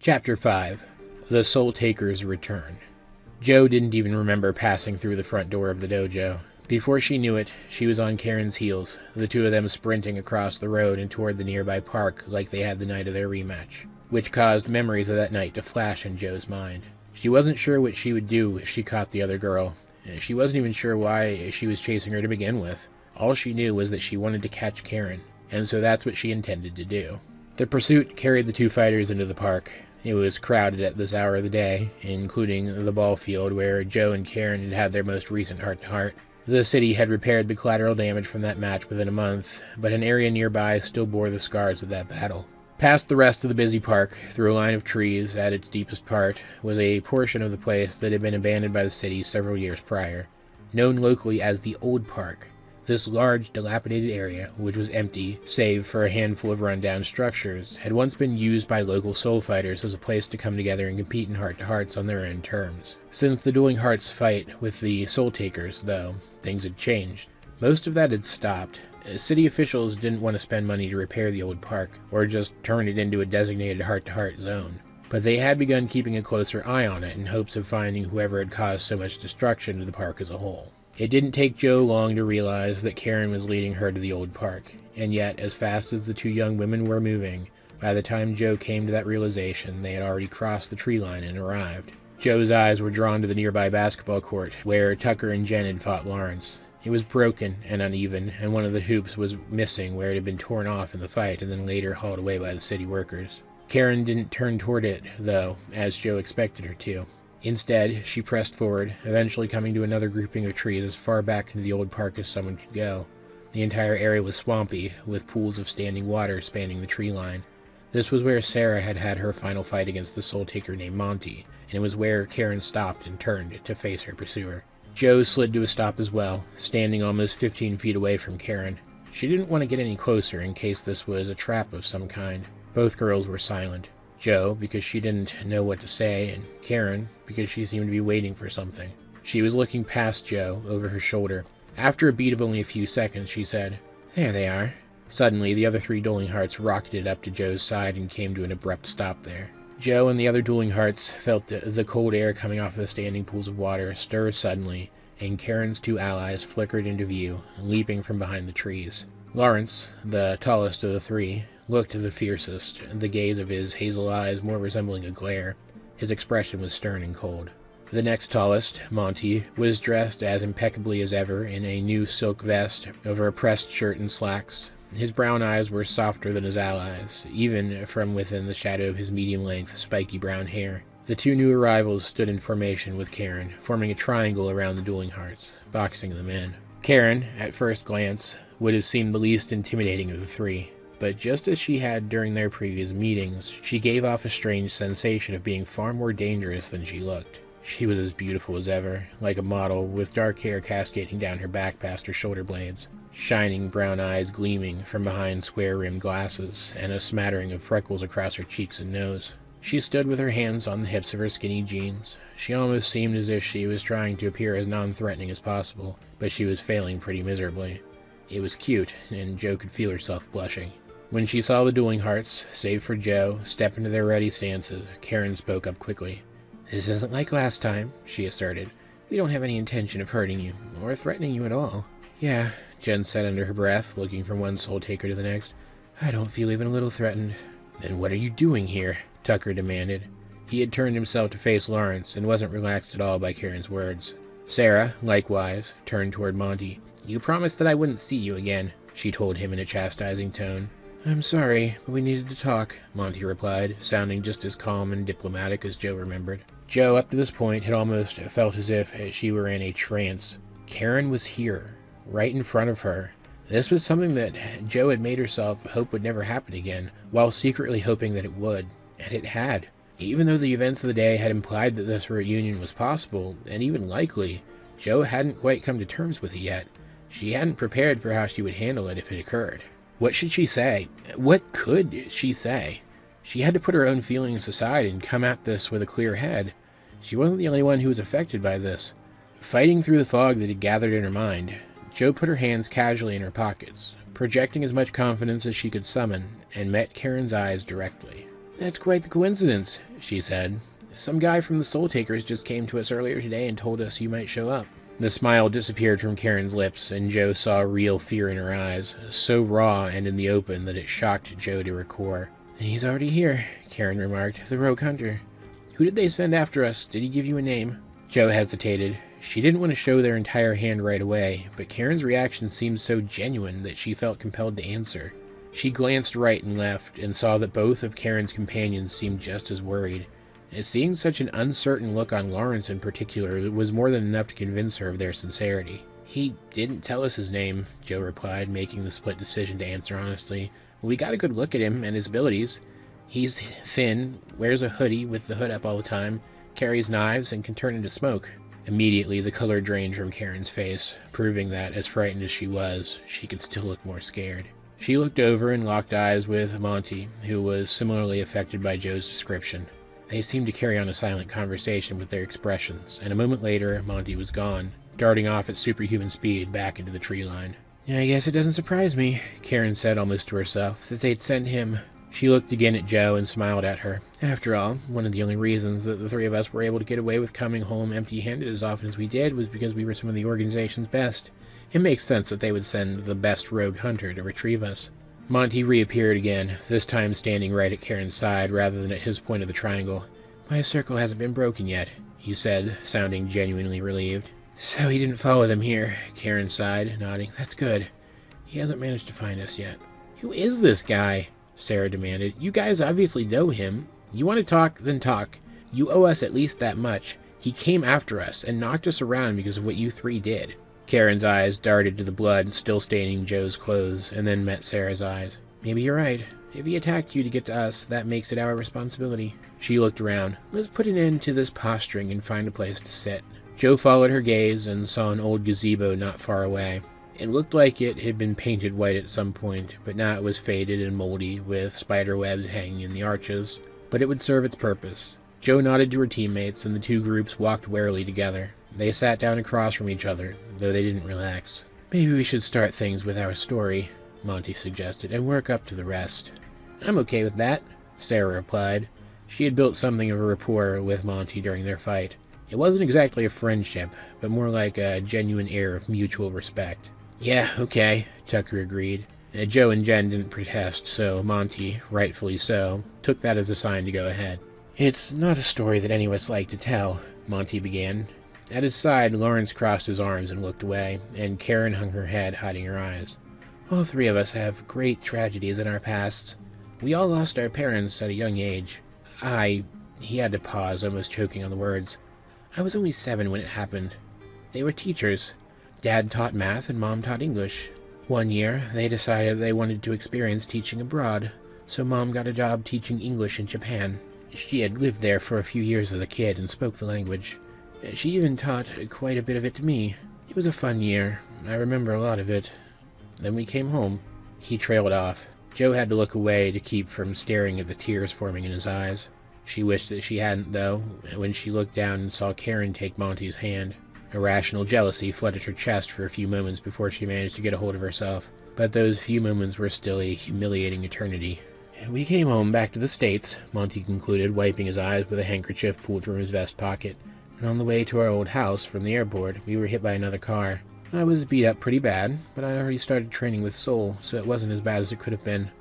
Chapter 5. The Soul Taker's Return. Jo didn't even remember passing through the front door of the dojo. Before she knew it, she was on Karen's heels, the two of them sprinting across the road and toward the nearby park like they had the night of their rematch, which caused memories of that night to flash in Jo's mind. She wasn't sure what she would do if she caught the other girl. She wasn't even sure why she was chasing her to begin with. All she knew was that she wanted to catch Karen, and so that's what she intended to do. The pursuit carried the two fighters into the park. It was crowded at this hour of the day, including the ball field where Jo and Karen had had their most recent heart-to-heart. The city had repaired the collateral damage from that match within a month, but an area nearby still bore the scars of that battle. Past the rest of the busy park, through a line of trees at its deepest part, was a portion of the place that had been abandoned by the city several years prior, known locally as the Old Park. This large, dilapidated area, which was empty, save for a handful of rundown structures, had once been used by local soul fighters as a place to come together and compete in heart-to-hearts on their own terms. Since the Dueling Hearts fight with the Soul Takers, though, things had changed. Most of that had stopped. City officials didn't want to spend money to repair the old park, or just turn it into a designated heart-to-heart zone. But they had begun keeping a closer eye on it in hopes of finding whoever had caused so much destruction to the park as a whole. It didn't take Jo long to realize that Karen was leading her to the old park, and yet, as fast as the two young women were moving, by the time Jo came to that realization, they had already crossed the tree line and arrived. Jo's eyes were drawn to the nearby basketball court, where Tucker and Jen had fought Lawrence. It was broken and uneven, and one of the hoops was missing where it had been torn off in the fight and then later hauled away by the city workers. Karen didn't turn toward it, though, as Jo expected her to. Instead, she pressed forward, eventually coming to another grouping of trees as far back into the old park as someone could go. The entire area was swampy, with pools of standing water spanning the tree line. This was where Sarah had had her final fight against the soul taker named Monty, and it was where Karen stopped and turned to face her pursuer. Jo slid to a stop as well, standing almost 15 feet away from Karen. She didn't want to get any closer in case this was a trap of some kind. Both girls were silent. Jo, because she didn't know what to say, and Karen, because she seemed to be waiting for something. She was looking past Jo, over her shoulder. After a beat of only a few seconds, she said, "There they are." Suddenly, the other three Dueling Hearts rocketed up to Jo's side and came to an abrupt stop there. Jo and the other Dueling Hearts felt the cold air coming off the standing pools of water stir suddenly, and Karen's two allies flickered into view, leaping from behind the trees. Lawrence, the tallest of the three, looked the fiercest, the gaze of his hazel eyes more resembling a glare. His expression was stern and cold. The next tallest, Monty, was dressed as impeccably as ever in a new silk vest over a pressed shirt and slacks. His brown eyes were softer than his allies, even from within the shadow of his medium-length, spiky brown hair. The two new arrivals stood in formation with Karen, forming a triangle around the Dueling Hearts, boxing them in. Karen, at first glance, would have seemed the least intimidating of the three. But just as she had during their previous meetings, she gave off a strange sensation of being far more dangerous than she looked. She was as beautiful as ever, like a model, with dark hair cascading down her back past her shoulder blades, shining brown eyes gleaming from behind square-rimmed glasses, and a smattering of freckles across her cheeks and nose. She stood with her hands on the hips of her skinny jeans. She almost seemed as if she was trying to appear as non-threatening as possible, but she was failing pretty miserably. It was cute, and Jo could feel herself blushing. When she saw the Dueling Hearts, save for Jo, step into their ready stances, Karen spoke up quickly. "This isn't like last time," she asserted. "We don't have any intention of hurting you, or threatening you at all." "Yeah," Jen said under her breath, looking from one soul taker to the next. "I don't feel even a little threatened." "Then what are you doing here?" Tucker demanded. He had turned himself to face Lawrence, and wasn't relaxed at all by Karen's words. Sarah, likewise, turned toward Monty. "You promised that I wouldn't see you again," she told him in a chastising tone. "I'm sorry, but we needed to talk," Monty replied, sounding just as calm and diplomatic as Jo remembered. Jo, up to this point, had almost felt as if she were in a trance. Karen was here, right in front of her. This was something that Jo had made herself hope would never happen again, while secretly hoping that it would. And it had. Even though the events of the day had implied that this reunion was possible, and even likely, Jo hadn't quite come to terms with it yet. She hadn't prepared for how she would handle it if it occurred. What should she say? What could she say? She had to put her own feelings aside and come at this with a clear head. She wasn't the only one who was affected by this. Fighting through the fog that had gathered in her mind, Jo put her hands casually in her pockets, projecting as much confidence as she could summon, and met Karen's eyes directly. That's quite the coincidence, she said. Some guy from the Soul Takers just came to us earlier today and told us you might show up. The smile disappeared from Karen's lips, and Joe saw real fear in her eyes, so raw and in the open that it shocked Joe to her core. He's already here, Karen remarked. The rogue hunter. Who did they send after us? Did he give you a name? Joe hesitated. She didn't want to show their entire hand right away, but Karen's reaction seemed so genuine that she felt compelled to answer. She glanced right and left, and saw that both of Karen's companions seemed just as worried. Seeing such an uncertain look on Lawrence in particular was more than enough to convince her of their sincerity. He didn't tell us his name, Joe replied, making the split decision to answer honestly. We got a good look at him and his abilities. He's thin, wears a hoodie with the hood up all the time, carries knives, and can turn into smoke. Immediately, the color drained from Karen's face, proving that, as frightened as she was, she could still look more scared. She looked over and locked eyes with Monty, who was similarly affected by Joe's description. They seemed to carry on a silent conversation with their expressions, and a moment later, Monty was gone, darting off at superhuman speed back into the tree line. I guess it doesn't surprise me, Karen said almost to herself, that they'd send him. She looked again at Joe and smiled at her. After all, one of the only reasons that the three of us were able to get away with coming home empty-handed as often as we did was because we were some of the organization's best. It makes sense that they would send the best rogue hunter to retrieve us. Monty reappeared again, this time standing right at Karen's side rather than at his point of the triangle. My circle hasn't been broken yet, he said, sounding genuinely relieved. So he didn't follow them here, Karen sighed, nodding. That's good. He hasn't managed to find us yet. Who is this guy? Sarah demanded. You guys obviously know him. You want to talk, then talk. You owe us at least that much. He came after us and knocked us around because of what you three did. Karen's eyes darted to the blood still staining Joe's clothes, and then met Sarah's eyes. Maybe you're right. If he attacked you to get to us, that makes it our responsibility. She looked around. Let's put an end to this posturing and find a place to sit. Joe followed her gaze and saw an old gazebo not far away. It looked like it had been painted white at some point, but now it was faded and moldy, with spider webs hanging in the arches. But it would serve its purpose. Joe nodded to her teammates, and the two groups walked warily together. They sat down across from each other, though they didn't relax. Maybe we should start things with our story, Monty suggested, and work up to the rest. I'm okay with that, Sarah replied. She had built something of a rapport with Monty during their fight. It wasn't exactly a friendship, but more like a genuine air of mutual respect. Yeah, okay, Tucker agreed. Joe and Jen didn't protest, so Monty, rightfully so, took that as a sign to go ahead. It's not a story that any of us like to tell, Monty began. At his side, Lawrence crossed his arms and looked away, and Karen hung her head, hiding her eyes. All three of us have great tragedies in our pasts. We all lost our parents at a young age. He had to pause, almost choking on the words. I was only 7 when it happened. They were teachers. Dad taught math and Mom taught English. One year, they decided they wanted to experience teaching abroad, so Mom got a job teaching English in Japan. She had lived there for a few years as a kid and spoke the language. She even taught quite a bit of it to me. It was a fun year. I remember a lot of it. Then we came home. He trailed off. Joe had to look away to keep from staring at the tears forming in his eyes. She wished that she hadn't, though, when she looked down and saw Karen take Monty's hand. Irrational jealousy flooded her chest for a few moments before she managed to get a hold of herself. But those few moments were still a humiliating eternity. We came home back to the States, Monty concluded, wiping his eyes with a handkerchief pulled from his vest pocket. And on the way to our old house from the airport, we were hit by another car. I was beat up pretty bad, but I already started training with Soul, so it wasn't as bad as it could have been.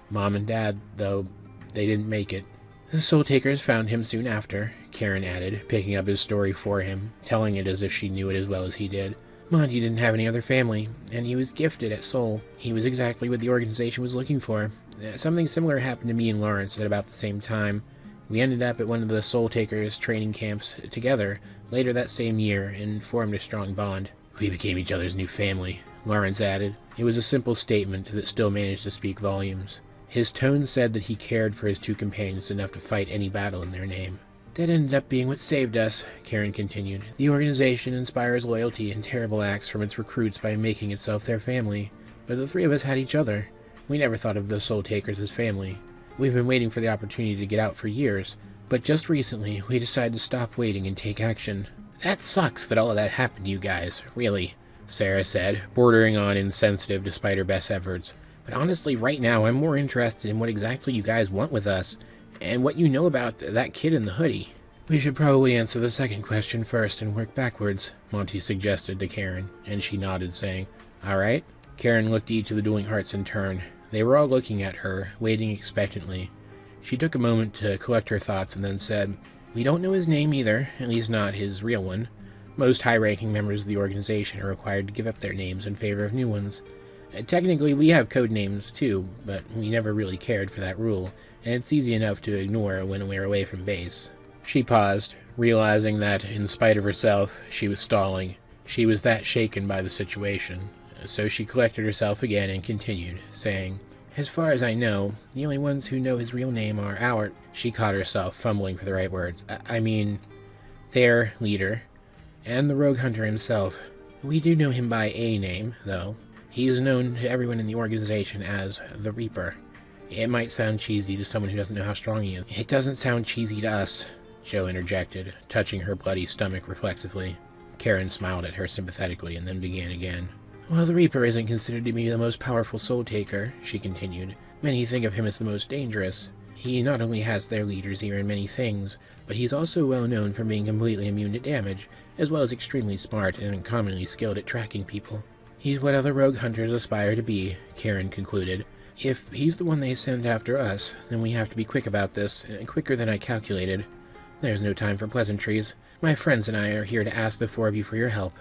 Mom and Dad, though, they didn't make it. The Soul Takers found him soon after, Karen added, picking up his story for him, telling it as if she knew it as well as he did. Monty didn't have any other family, and he was gifted at Soul. He was exactly what the organization was looking for. Something similar happened to me and Lawrence at about the same time. We ended up at one of the Soul Takers training camps together later that same year and formed a strong bond. We became each other's new family, Lawrence added. It was a simple statement that still managed to speak volumes. His tone said that he cared for his two companions enough to fight any battle in their name. That ended up being what saved us, Karen continued. The organization inspires loyalty and terrible acts from its recruits by making itself their family. But the three of us had each other. We never thought of the Soul Takers as family. We've been waiting for the opportunity to get out for years, but just recently we decided to stop waiting and take action. That sucks that all of that happened to you guys, really, Sarah said, bordering on insensitive despite her best efforts. But honestly, right now I'm more interested in what exactly you guys want with us. and what you know about that kid in the hoodie. We should probably answer the second question first and work backwards, Monty suggested to Karen, and she nodded, saying, "All right." Karen looked at each of the dueling hearts in turn. They were all looking at her, waiting expectantly. She took a moment to collect her thoughts and then said, "We don't know his name either, at least not his real one. Most high-ranking members of the organization are required to give up their names in favor of new ones. Technically, we have code names too, but we never really cared for that rule, and it's easy enough to ignore when we're away from base." She paused, realizing that, in spite of herself, she was stalling. She was that shaken by the situation. So she collected herself again and continued, saying, "As far as I know, the only ones who know his real name are our—" She caught herself, fumbling for the right words. I mean, their leader, and the rogue hunter himself. We do know him by a name, though. He is known to everyone in the organization as the Reaper. It might sound cheesy to someone who doesn't know how strong he is." "It doesn't sound cheesy to us," Joe interjected, touching her bloody stomach reflexively. Karen smiled at her sympathetically and then began again. "Well, the Reaper isn't considered to be the most powerful soul taker," she continued. "Many think of him as the most dangerous. He not only has their leader's ear in many things, but he's also well known for being completely immune to damage, as well as extremely smart and uncommonly skilled at tracking people. He's what other rogue hunters aspire to be," Karen concluded. "If he's the one they send after us, then we have to be quick about this, quicker than I calculated. There's no time for pleasantries. My friends and I are here to ask the four of you for your help.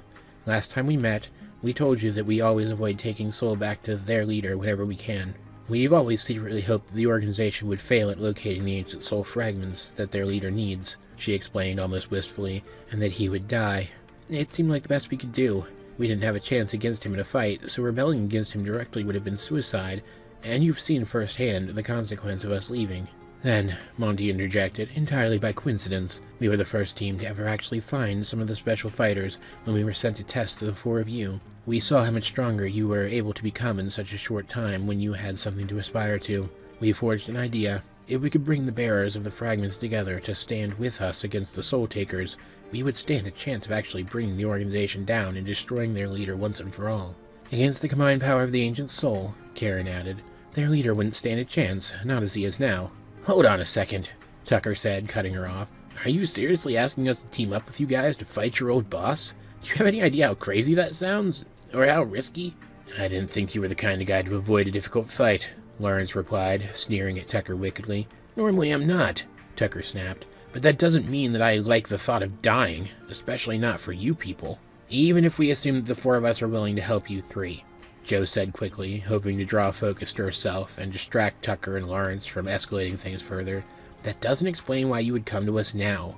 Last time we met, we told you that we always avoid taking Soul back to their leader whenever we can. We've always secretly hoped that the organization would fail at locating the ancient soul fragments that their leader needs," she explained almost wistfully, "and that he would die. It seemed like the best we could do. We didn't have a chance against him in a fight, so rebelling against him directly would have been suicide, and you've seen firsthand the consequence of us leaving. Then," Monty interjected, "entirely by coincidence, we were the first team to ever actually find some of the special fighters when we were sent to test the four of you. We saw how much stronger you were able to become in such a short time when you had something to aspire to. We forged an idea. If we could bring the bearers of the fragments together to stand with us against the Soul Takers, we would stand a chance of actually bringing the organization down and destroying their leader once and for all. Against the combined power of the Ancient Soul," Karen added, "their leader wouldn't stand a chance, not as he is now." "Hold on a second," Tucker said, cutting her off. "Are you seriously asking us to team up with you guys to fight your old boss? Do you have any idea how crazy that sounds? Or how risky?" "I didn't think you were the kind of guy to avoid a difficult fight," Lawrence replied, sneering at Tucker wickedly. "Normally I'm not," Tucker snapped. "But that doesn't mean that I like the thought of dying, especially not for you people. Even if we assume that the four of us are willing to help you three," Joe said quickly, hoping to draw focus to herself and distract Tucker and Lawrence from escalating things further. "That doesn't explain why you would come to us now.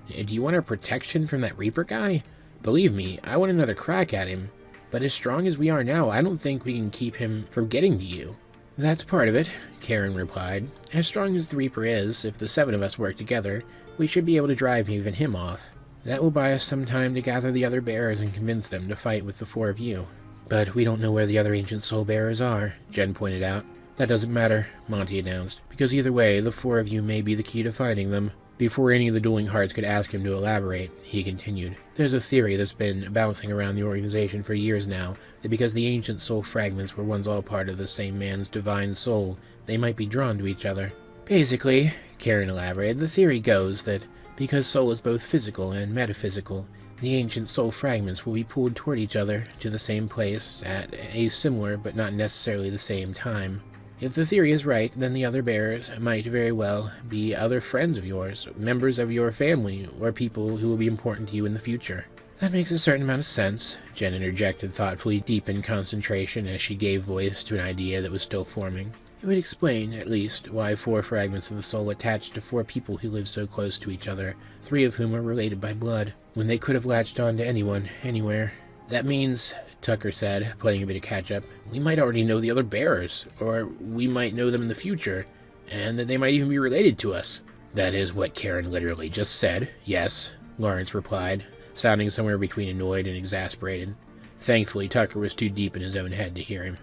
Do you want our protection from that Reaper guy? Believe me, I want another crack at him. But as strong as we are now, I don't think we can keep him from getting to you." "That's part of it," Karen replied. "As strong as the Reaper is, if the seven of us work together, we should be able to drive even him off. That will buy us some time to gather the other bearers and convince them to fight with the four of you." "But we don't know where the other ancient soul bearers are," Jen pointed out. "That doesn't matter," Monty announced, "because either way, the four of you may be the key to finding them." Before any of the dueling hearts could ask him to elaborate, he continued, "There's a theory that's been bouncing around the organization for years now, that because the ancient soul fragments were once all part of the same man's divine soul, they might be drawn to each other. Basically," Karen elaborated, "the theory goes that because soul is both physical and metaphysical, the ancient soul fragments will be pulled toward each other to the same place at a similar but not necessarily the same time. If the theory is right, then the other bearers might very well be other friends of yours, members of your family, or people who will be important to you in the future." "That makes a certain amount of sense," Jen interjected thoughtfully, deep in concentration as she gave voice to an idea that was still forming. "It would explain, at least, why 4 fragments of the soul attached to 4 people who live so close to each other, 3 of whom are related by blood, when they could have latched on to anyone, anywhere. That means," Tucker said, playing a bit of catch-up, "we might already know the other bearers, or we might know them in the future, and that they might even be related to us." "That is what Karen literally just said, yes," Lawrence replied, sounding somewhere between annoyed and exasperated. Thankfully, Tucker was too deep in his own head to hear him.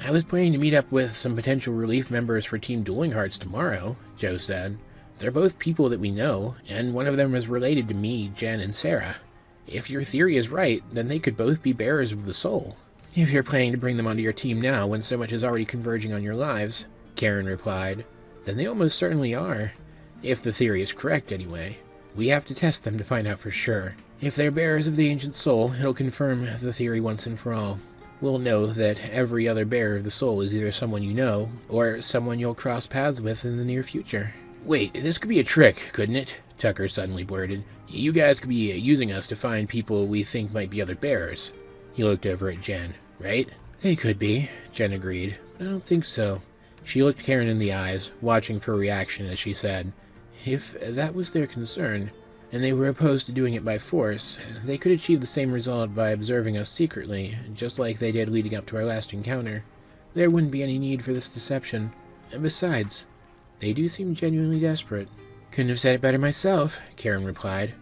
"I was planning to meet up with some potential relief members for Team Dueling Hearts tomorrow," Joe said. "They're both people that we know, and one of them is related to me, Jen, and Sarah. If your theory is right, then they could both be bearers of the soul." "If you're planning to bring them onto your team now when so much is already converging on your lives," Karen replied, "then they almost certainly are. If the theory is correct, anyway. We have to test them to find out for sure. If they're bearers of the ancient soul, it'll confirm the theory once and for all. We'll know that every other bearer of the soul is either someone you know, or someone you'll cross paths with in the near future. Wait, this could be a trick, couldn't it? Tucker suddenly blurted. You guys could be using us to find people we think might be other bearers. He looked over at Jen, right? They could be, Jen agreed. But I don't think so. She looked Karen in the eyes, watching for a reaction as she said, if that was their concern, and they were opposed to doing it by force, they could achieve the same result by observing us secretly, just like they did leading up to our last encounter. There wouldn't be any need for this deception. And besides, they do seem genuinely desperate. Couldn't have said it better myself, Karen replied.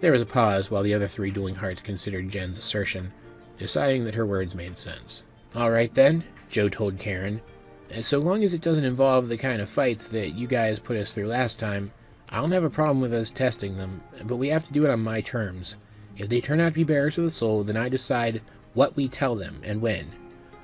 There was a pause while the other three dueling hearts considered Jen's assertion, deciding that her words made sense. All right then, Joe told Karen. So long as it doesn't involve the kind of fights that you guys put us through last time, I don't have a problem with us testing them, but we have to do it on my terms. If they turn out to be bearers of the soul, then I decide what we tell them and when.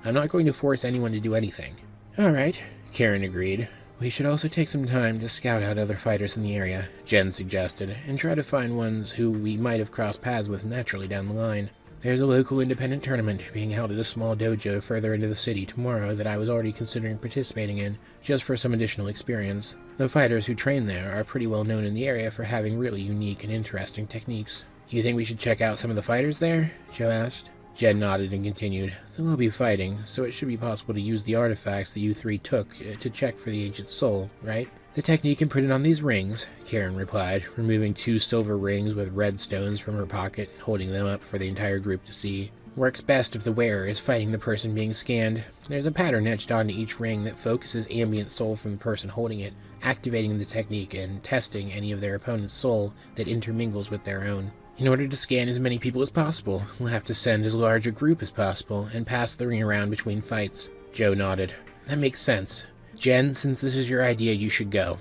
I'm not going to force anyone to do anything. All right, Karen agreed. We should also take some time to scout out other fighters in the area, Jen suggested, and try to find ones who we might have crossed paths with naturally down the line. There's a local independent tournament being held at a small dojo further into the city tomorrow that I was already considering participating in, just for some additional experience. The fighters who train there are pretty well known in the area for having really unique and interesting techniques. You think we should check out some of the fighters there? Joe asked. Jen nodded and continued. They'll all be fighting, so it should be possible to use the artifacts that you three took to check for the ancient soul, right? The technique imprinted on these rings, Karen replied, removing 2 silver rings with red stones from her pocket and holding them up for the entire group to see. Works best if the wearer is fighting the person being scanned. There's a pattern etched onto each ring that focuses ambient soul from the person holding it, activating the technique and testing any of their opponent's soul that intermingles with their own. In order to scan as many people as possible, we'll have to send as large a group as possible and pass the ring around between fights. Joe nodded. That makes sense. Jen, since this is your idea, you should go.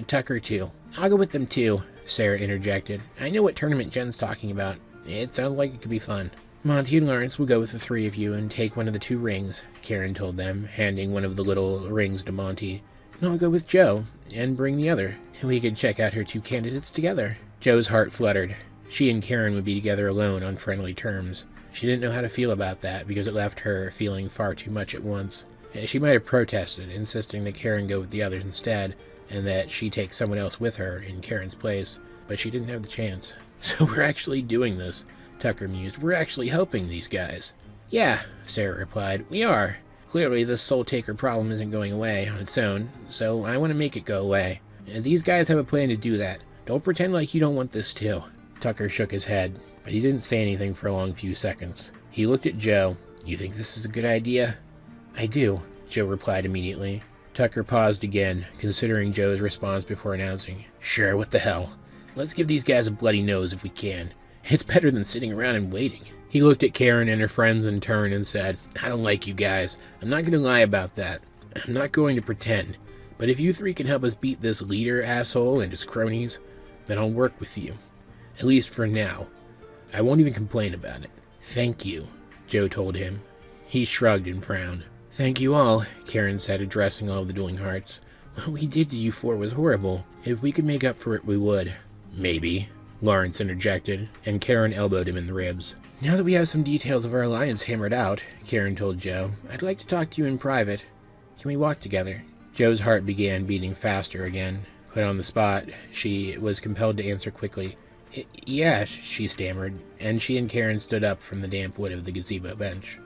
Tucker, too. I'll go with them, too, Sarah interjected. I know what tournament Jen's talking about. It sounds like it could be fun. Monty and Lawrence will go with the 3 of you and take one of the 2 rings, Karen told them, handing one of the little rings to Monty. And I'll go with Joe, and bring the other. We could check out her 2 candidates together. Joe's heart fluttered. She and Karen would be together alone on friendly terms. She didn't know how to feel about that because it left her feeling far too much at once. She might have protested, insisting that Karen go with the others instead, and that she take someone else with her in Karen's place, but she didn't have the chance. So we're actually doing this, Tucker mused. We're actually helping these guys. Yeah, Sarah replied. We are. Clearly this soul taker problem isn't going away on its own, so I want to make it go away. These guys have a plan to do that. Don't pretend like you don't want this too. Tucker shook his head, but he didn't say anything for a long few seconds. He looked at Joe. You think this is a good idea? I do, Joe replied immediately. Tucker paused again, considering Joe's response before announcing, Sure, what the hell. Let's give these guys a bloody nose if we can. It's better than sitting around and waiting. He looked at Karen and her friends in turn and said, I don't like you guys. I'm not going to lie about that. I'm not going to pretend. But if you 3 can help us beat this leader asshole and his cronies, then I'll work with you. At least for now. I won't even complain about it. Thank you, Joe told him. He shrugged and frowned. Thank you all, Karen said, addressing all of the dueling hearts. What we did to you 4 was horrible. If we could make up for it, we would. Maybe, Lawrence interjected, and Karen elbowed him in the ribs. Now that we have some details of our alliance hammered out, Karen told Joe, I'd like to talk to you in private. Can we walk together? Joe's heart began beating faster again. Put on the spot, she was compelled to answer quickly. Yeah, she stammered, and she and Karen stood up from the damp wood of the gazebo bench.